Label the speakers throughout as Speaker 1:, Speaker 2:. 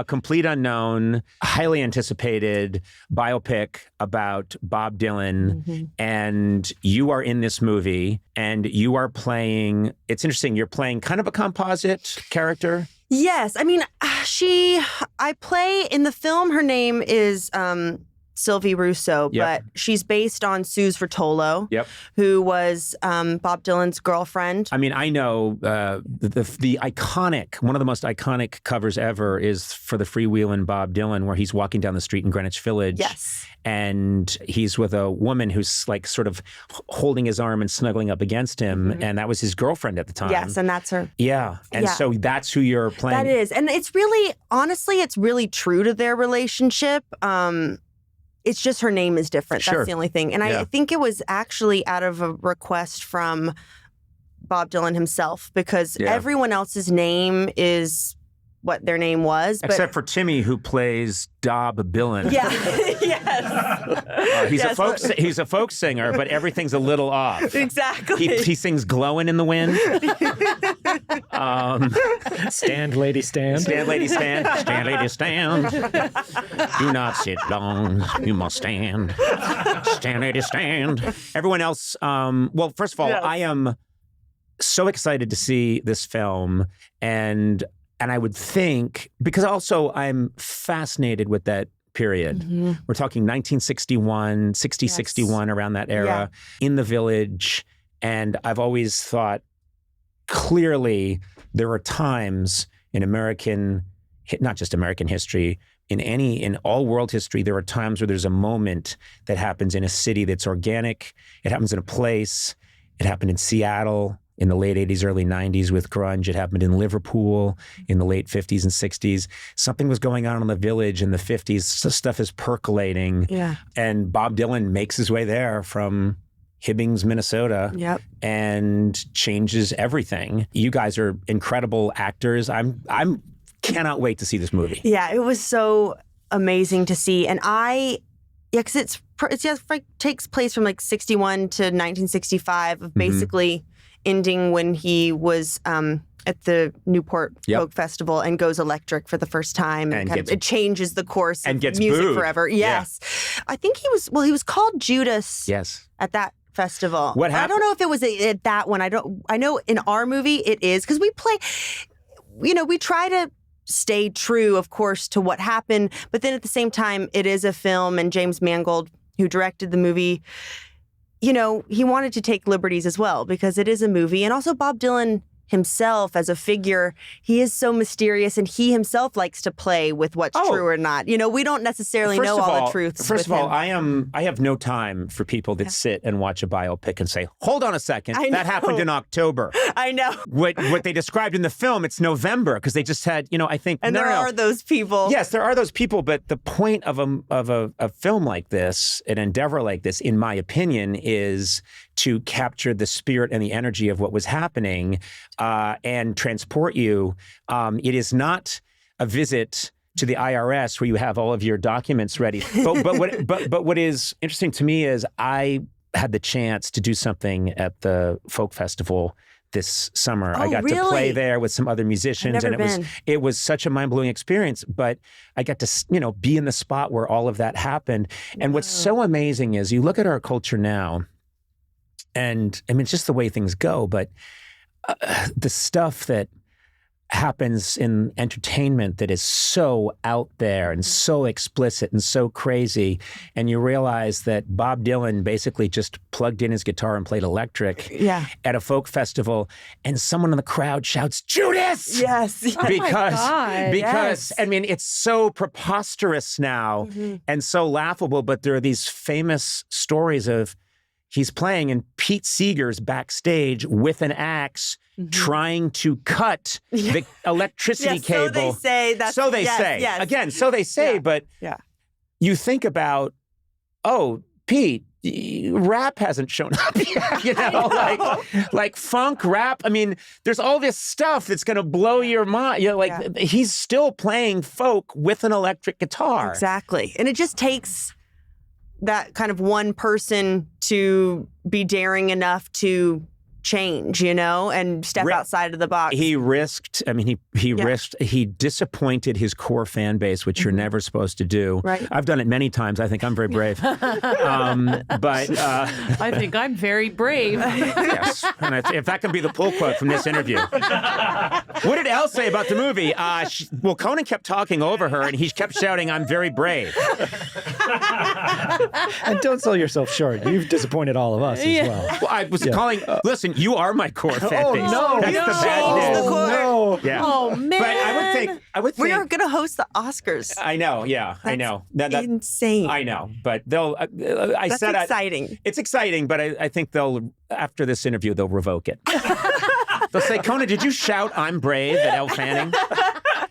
Speaker 1: a complete unknown, highly anticipated biopic about Bob Dylan. And you are in this movie and you are playing, it's interesting, you're playing kind of a composite character.
Speaker 2: Yes. I mean, I play in the film, her name is Sylvie Russo, but she's based on Suze Rotolo, who was Bob Dylan's girlfriend.
Speaker 1: I mean, I know the iconic, one of the most iconic covers ever is for the Freewheelin' Bob Dylan, where he's walking down the street in Greenwich Village.
Speaker 2: Yes.
Speaker 1: And he's with a woman who's like sort of holding his arm and snuggling up against him. And that was his girlfriend at the time.
Speaker 2: Yes, and that's her.
Speaker 1: Yeah. And so that's who you're playing.
Speaker 2: That is. And it's really, honestly, it's really true to their relationship. It's just her name is different. That's the only thing. And I think it was actually out of a request from Bob Dylan himself, because everyone else's name is what their name was.
Speaker 1: Except for Timmy, who plays Dob Billin.
Speaker 2: Yeah, yes.
Speaker 1: He's a folk singer, but everything's a little off.
Speaker 2: Exactly.
Speaker 1: He sings Glowin' in the Wind.
Speaker 3: Stand, lady, stand.
Speaker 1: Stand, lady, stand. Stand, lady, stand. Do not sit long. You must stand. Stand, lady, stand. Everyone else, well, first of all, I am so excited to see this film, and I would think, because also I'm fascinated with that period. We're talking 1961, 61, around that era, in the Village. And I've always thought, clearly, there are times in American, not just American history, in all world history, there are times where there's a moment that happens in a city that's organic. It happens in a place. It happened in Seattle in the late 80s, early 90s with grunge. It happened in Liverpool in the late 50s and 60s. Something was going on in the Village in the 50s. So stuff is percolating.
Speaker 2: Yeah.
Speaker 1: And Bob Dylan makes his way there from Hibbings, Minnesota, and changes everything. You guys are incredible actors. I'm cannot wait to see this movie.
Speaker 2: Yeah, it was so amazing to see. And because it takes place from like 61 to 1965, of basically ending when he was at the Newport Folk Festival and goes electric for the first time. And it changes the course of music
Speaker 1: booed.
Speaker 2: Forever. Yes. Yeah. I think he was called Judas at that festival.
Speaker 1: What happened?
Speaker 2: I don't know if it was at that one. I know in our movie it is, because we play, we try to stay true, of course, to what happened. But then at the same time, it is a film, and James Mangold, who directed the movie, he wanted to take liberties as well, because it is a movie. And also Bob Dylan himself as a figure, he is so mysterious, and he himself likes to play with what's true or not. We don't necessarily know all the truths.
Speaker 1: First of all, I have no time for people that sit and watch a biopic and say, hold on a second, that happened in October.
Speaker 2: I know.
Speaker 1: What they described in the film, it's November, because they just had, I think.
Speaker 2: And there are those people.
Speaker 1: Yes, there are those people, but the point of a film like this, an endeavor like this, in my opinion, is to capture the spirit and the energy of what was happening and transport you. It is not a visit to the IRS where you have all of your documents ready. But what is interesting to me is I had the chance to do something at the folk festival this summer. I got to play there with some other musicians, and it was such a mind-blowing experience. But I got to be in the spot where all of that happened. And what's so amazing is you look at our culture now, and I mean, it's just the way things go, but the stuff that happens in entertainment that is so out there and so explicit and so crazy, and you realize that Bob Dylan basically just plugged in his guitar and played electric at a folk festival, and someone in the crowd shouts, "Judas!"
Speaker 2: Yes.
Speaker 1: Because I mean, it's so preposterous now and so laughable, but there are these famous stories of he's playing and Pete Seeger's backstage with an axe trying to cut the electricity cable.
Speaker 2: So they say.
Speaker 1: Yes. Again, so they say, but you think about, Pete, rap hasn't shown up yet, like funk, rap. I mean, there's all this stuff that's going to blow your mind. He's still playing folk with an electric guitar.
Speaker 2: Exactly. And it just takes that kind of one person to be daring enough to change, you know, and step outside of the box.
Speaker 1: He risked, I mean, he disappointed his core fan base, which you're never supposed to do.
Speaker 2: Right.
Speaker 1: I've done it many times. I think I'm very brave. But
Speaker 4: I think I'm very brave.
Speaker 1: yes. And if that can be the pull quote from this interview. What did Elle say about the movie? Well, Conan kept talking over her and he kept shouting, "I'm very brave."
Speaker 3: And don't sell yourself short. You've disappointed all of us as well.
Speaker 1: Well, I was calling, listen, you are my core fan
Speaker 3: Oh,
Speaker 1: base.
Speaker 3: no.
Speaker 1: That's
Speaker 2: You
Speaker 1: the
Speaker 2: changed
Speaker 1: bad
Speaker 2: the
Speaker 1: news.
Speaker 2: core.
Speaker 3: No.
Speaker 1: Yeah.
Speaker 4: Oh, man.
Speaker 1: But I would think.
Speaker 2: We're going to host the Oscars.
Speaker 1: I know, yeah, I know.
Speaker 2: Insane.
Speaker 1: I know, but they'll.
Speaker 2: That's exciting.
Speaker 1: It's exciting, but I think after this interview, they'll revoke it. They'll say, "Conan, did you shout 'I'm brave' at Elle Fanning?"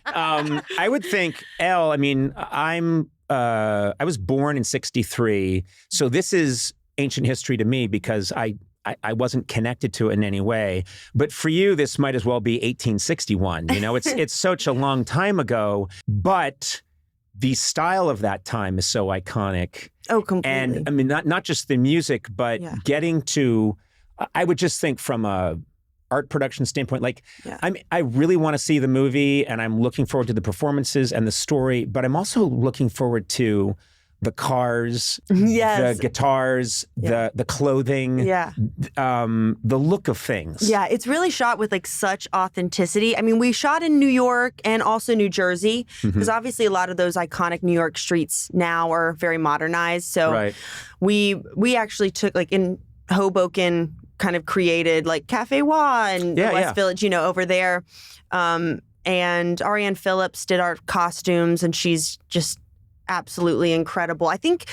Speaker 1: I would think Elle. I mean, I was born in '63, so this is ancient history to me because I wasn't connected to it in any way. But for you, this might as well be 1861. You know, it's such a long time ago, but the style of that time is so iconic.
Speaker 2: Oh, completely.
Speaker 1: And I mean, not just the music, but getting to, I would just think from a art production standpoint, like I really want to see the movie and I'm looking forward to the performances and the story, but I'm also looking forward to the cars, the guitars, the clothing, the look of things.
Speaker 2: Yeah, it's really shot with like such authenticity. I mean, we shot in New York and also New Jersey because obviously a lot of those iconic New York streets now are very modernized. So we actually took like in Hoboken, kind of created like Cafe Wa and West Village, you know, over there. And Ariane Phillips did our costumes and she's just absolutely incredible. I think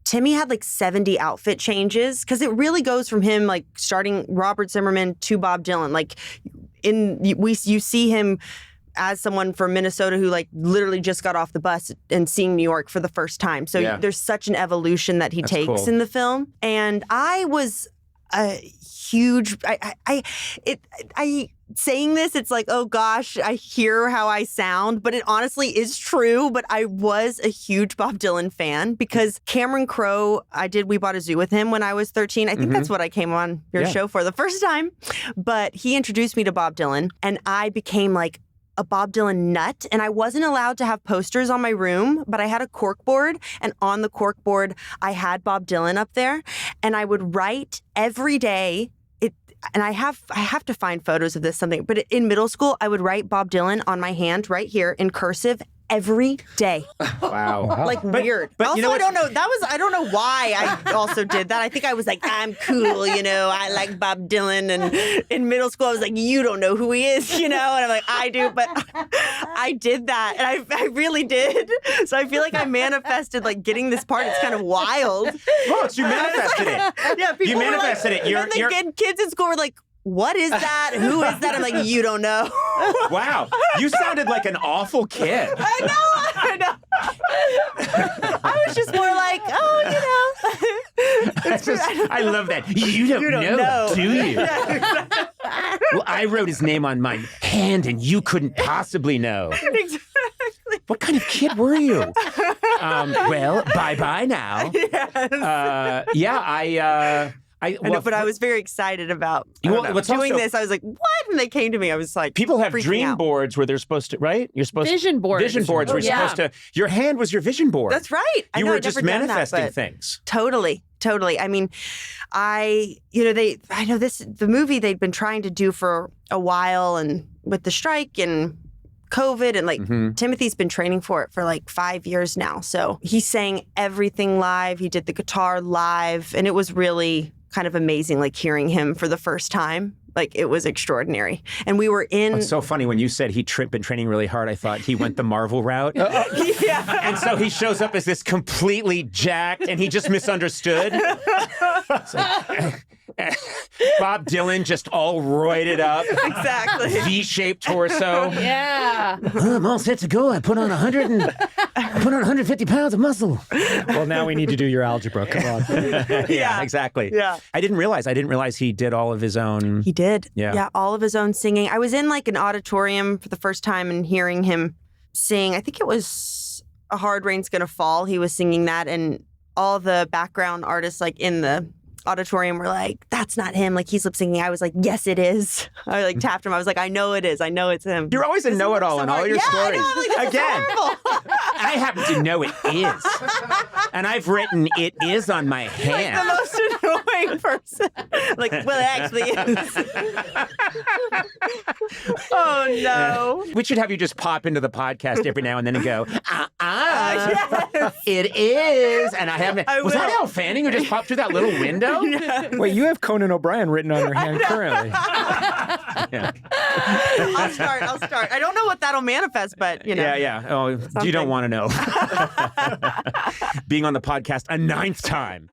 Speaker 2: Timmy had like 70 outfit changes because it really goes from him like starting Robert Zimmerman to Bob Dylan. Like you see him as someone from Minnesota who like literally just got off the bus and seeing New York for the first time. So there's such an evolution that he takes in the film. And I was a huge, I saying this, it's like, oh gosh, I hear how I sound, but it honestly is true. But I was a huge Bob Dylan fan because Cameron Crowe, We Bought a Zoo with him when I was 13. I think that's what I came on your show for the first time. But he introduced me to Bob Dylan and I became like a Bob Dylan nut, and I wasn't allowed to have posters on my room, but I had a corkboard, and on the corkboard, I had Bob Dylan up there, and I would write every day. And I have to find photos of this something, but in middle school, I would write Bob Dylan on my hand right here in cursive every day.
Speaker 1: Wow.
Speaker 2: Like weird.
Speaker 1: But
Speaker 2: also,
Speaker 1: you know what?
Speaker 2: I don't know why I also did that. I think I was like, I'm cool, you know, I like Bob Dylan. And in middle school, I was like, you don't know who he is, you know? And I'm like, I do. But I did that. And I really did. So I feel like I manifested like getting this part. It's kind of wild.
Speaker 1: Well, you manifested it.
Speaker 2: Yeah, people
Speaker 1: You manifested it.
Speaker 2: Kids in school were like, what is that? Who is that? I'm like, you don't know.
Speaker 1: Wow. You sounded like an awful kid.
Speaker 2: I know. I was just more like,
Speaker 1: I love that. You don't know, do you? Well, I wrote his name on my hand and you couldn't possibly know.
Speaker 2: Exactly.
Speaker 1: What kind of kid were you? Well, bye-bye now.
Speaker 2: Yes. I know, but I was very excited about doing this. I was like, what? When they came to me, I was like,
Speaker 1: people have dream boards where they're supposed to, right? You're supposed
Speaker 4: vision boards.
Speaker 1: Vision boards where you're supposed to, your hand was your vision board.
Speaker 2: That's right.
Speaker 1: You were just manifesting things.
Speaker 2: Totally. I mean, the movie they'd been trying to do for a while and with the strike and COVID and like Timothee's been training for it for like 5 years now. So he sang everything live. He did the guitar live and it was really kind of amazing, like hearing him for the first time. Like it was extraordinary. And we were in...
Speaker 1: It's so funny when you said he'd been training really hard, I thought he went the Marvel route.
Speaker 2: Yeah.
Speaker 1: And so he shows up as this completely jacked and he just misunderstood. Bob Dylan just all roided up.
Speaker 2: Exactly.
Speaker 1: V-shaped torso.
Speaker 4: Yeah.
Speaker 1: I'm all set to go. I put on 150 pounds of muscle.
Speaker 3: Well, now we need to do your algebra. Come on.
Speaker 1: Yeah, exactly.
Speaker 2: Yeah.
Speaker 1: I didn't realize he did all of his own.
Speaker 2: He did.
Speaker 1: Yeah,
Speaker 2: all of his own singing. I was in like an auditorium for the first time and hearing him sing. I think it was A Hard Rain's Gonna Fall. He was singing that and all the background artists like in the auditorium were like, that's not him. Like, he's lip syncing. I was like, yes, it is. I like tapped him. I was like, I know it is. I know it's him.
Speaker 1: You're always a know-it-all in all your stories.
Speaker 2: I know, I'm like,
Speaker 1: Again, I happen to know it is. And I've written it is on my hand.
Speaker 2: The most annoying person. Like, well, it actually is. Oh, no.
Speaker 1: We should have you just pop into the podcast every now and then and go,
Speaker 2: Yes.
Speaker 1: it is. And I haven't. Was that
Speaker 2: will.
Speaker 1: Elle Fanning who just popped through that little window?
Speaker 3: Wait, you have Conan O'Brien written on your hand currently.
Speaker 1: Yeah.
Speaker 2: I'll start. I don't know what that'll manifest, but, you know.
Speaker 1: Yeah. Oh, you don't want to know. Being on the podcast a 9th time.